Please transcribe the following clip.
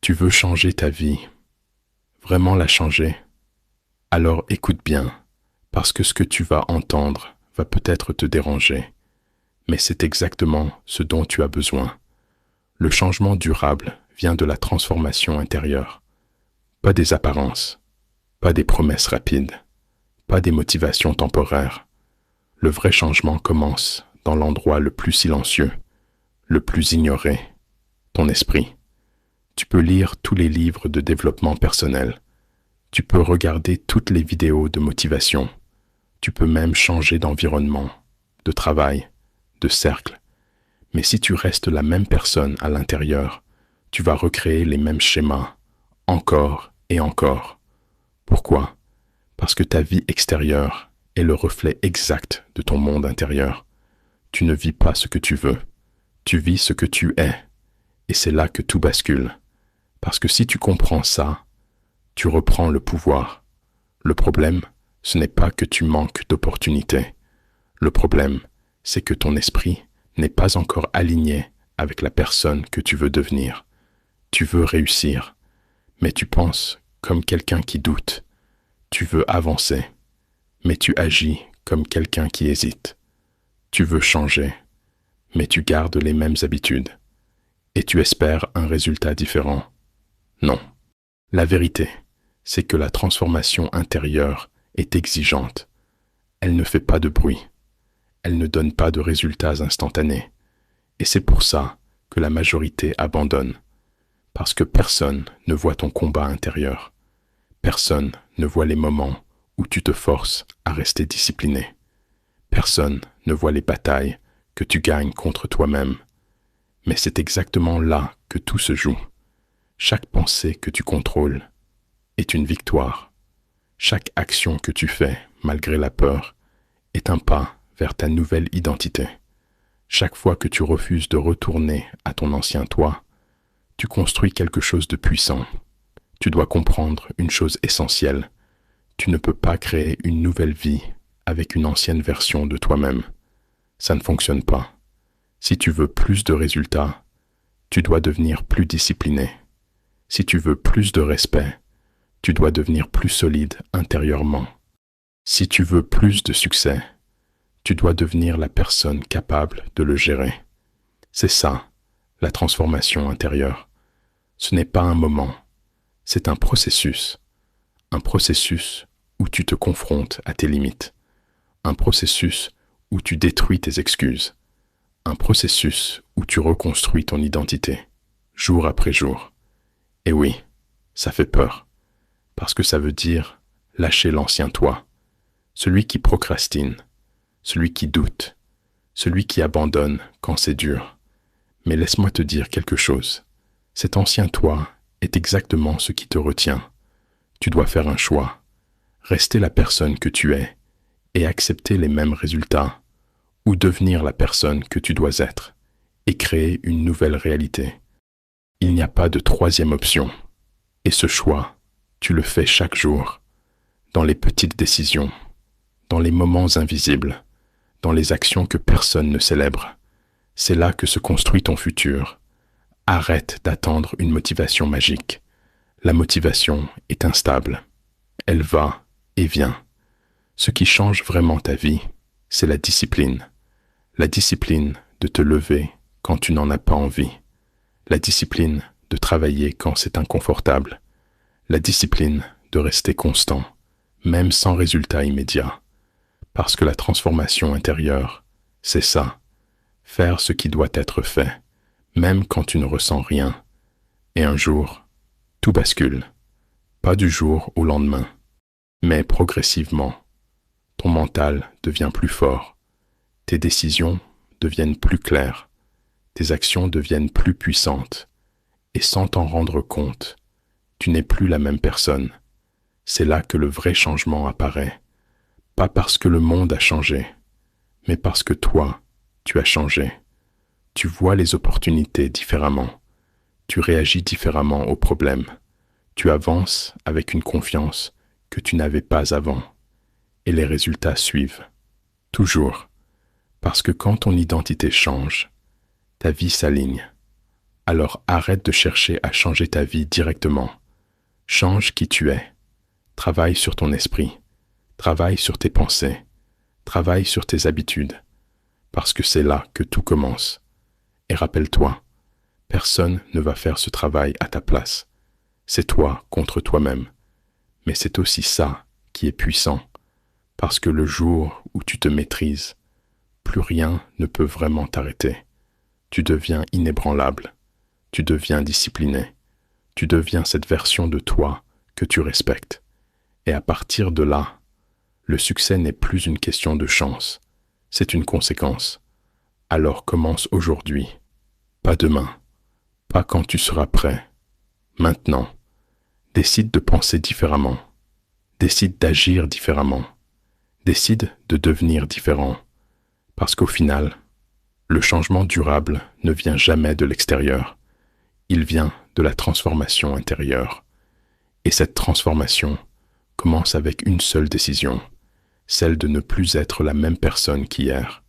Tu veux changer ta vie, vraiment la changer? Alors écoute bien, parce que ce que tu vas entendre va peut-être te déranger, mais c'est exactement ce dont tu as besoin. Le changement durable vient de la transformation intérieure, pas des apparences, pas des promesses rapides, pas des motivations temporaires. Le vrai changement commence dans l'endroit le plus silencieux, le plus ignoré, ton esprit. Tu peux lire tous les livres de développement personnel. Tu peux regarder toutes les vidéos de motivation. Tu peux même changer d'environnement, de travail, de cercle. Mais si tu restes la même personne à l'intérieur, tu vas recréer les mêmes schémas, encore et encore. Pourquoi? Parce que ta vie extérieure est le reflet exact de ton monde intérieur. Tu ne vis pas ce que tu veux, tu vis ce que tu es. Et c'est là que tout bascule. Parce que si tu comprends ça, tu reprends le pouvoir. Le problème, ce n'est pas que tu manques d'opportunités. Le problème, c'est que ton esprit n'est pas encore aligné avec la personne que tu veux devenir. Tu veux réussir, mais tu penses comme quelqu'un qui doute. Tu veux avancer, mais tu agis comme quelqu'un qui hésite. Tu veux changer, mais tu gardes les mêmes habitudes. Et tu espères un résultat différent. Non. La vérité, c'est que la transformation intérieure est exigeante. Elle ne fait pas de bruit. Elle ne donne pas de résultats instantanés. Et c'est pour ça que la majorité abandonne. Parce que personne ne voit ton combat intérieur. Personne ne voit les moments où tu te forces à rester discipliné. Personne ne voit les batailles que tu gagnes contre toi-même. Mais c'est exactement là que tout se joue. Chaque pensée que tu contrôles est une victoire. Chaque action que tu fais, malgré la peur, est un pas vers ta nouvelle identité. Chaque fois que tu refuses de retourner à ton ancien toi, tu construis quelque chose de puissant. Tu dois comprendre une chose essentielle. Tu ne peux pas créer une nouvelle vie avec une ancienne version de toi-même. Ça ne fonctionne pas. Si tu veux plus de résultats, tu dois devenir plus discipliné. Si tu veux plus de respect, tu dois devenir plus solide intérieurement. Si tu veux plus de succès, tu dois devenir la personne capable de le gérer. C'est ça, la transformation intérieure. Ce n'est pas un moment, c'est un processus. Un processus où tu te confrontes à tes limites. Un processus où tu détruis tes excuses. Un processus où tu reconstruis ton identité, jour après jour. Et oui, ça fait peur, parce que ça veut dire lâcher l'ancien toi, celui qui procrastine, celui qui doute, celui qui abandonne quand c'est dur. Mais laisse-moi te dire quelque chose. Cet ancien toi est exactement ce qui te retient. Tu dois faire un choix, rester la personne que tu es et accepter les mêmes résultats, ou devenir la personne que tu dois être et créer une nouvelle réalité. Il n'y a pas de troisième option. Et ce choix, tu le fais chaque jour, dans les petites décisions, dans les moments invisibles, dans les actions que personne ne célèbre. C'est là que se construit ton futur. Arrête d'attendre une motivation magique. La motivation est instable. Elle va et vient. Ce qui change vraiment ta vie, c'est la discipline. La discipline de te lever quand tu n'en as pas envie. La discipline de travailler quand c'est inconfortable. La discipline de rester constant, même sans résultat immédiat. Parce que la transformation intérieure, c'est ça. Faire ce qui doit être fait, même quand tu ne ressens rien. Et un jour, tout bascule. Pas du jour au lendemain, mais progressivement. Ton mental devient plus fort. Tes décisions deviennent plus claires. Tes actions deviennent plus puissantes. Et sans t'en rendre compte, tu n'es plus la même personne. C'est là que le vrai changement apparaît. Pas parce que le monde a changé, mais parce que toi, tu as changé. Tu vois les opportunités différemment. Tu réagis différemment aux problèmes. Tu avances avec une confiance que tu n'avais pas avant. Et les résultats suivent. Toujours. Parce que quand ton identité change, ta vie s'aligne. Alors arrête de chercher à changer ta vie directement. Change qui tu es. Travaille sur ton esprit. Travaille sur tes pensées. Travaille sur tes habitudes. Parce que c'est là que tout commence. Et rappelle-toi, personne ne va faire ce travail à ta place. C'est toi contre toi-même. Mais c'est aussi ça qui est puissant. Parce que le jour où tu te maîtrises, plus rien ne peut vraiment t'arrêter. Tu deviens inébranlable. Tu deviens discipliné. Tu deviens cette version de toi que tu respectes. Et à partir de là, le succès n'est plus une question de chance. C'est une conséquence. Alors commence aujourd'hui. Pas demain. Pas quand tu seras prêt. Maintenant. Décide de penser différemment. Décide d'agir différemment. Décide de devenir différent. Parce qu'au final, le changement durable ne vient jamais de l'extérieur. Il vient de la transformation intérieure. Et cette transformation commence avec une seule décision, celle de ne plus être la même personne qu'hier.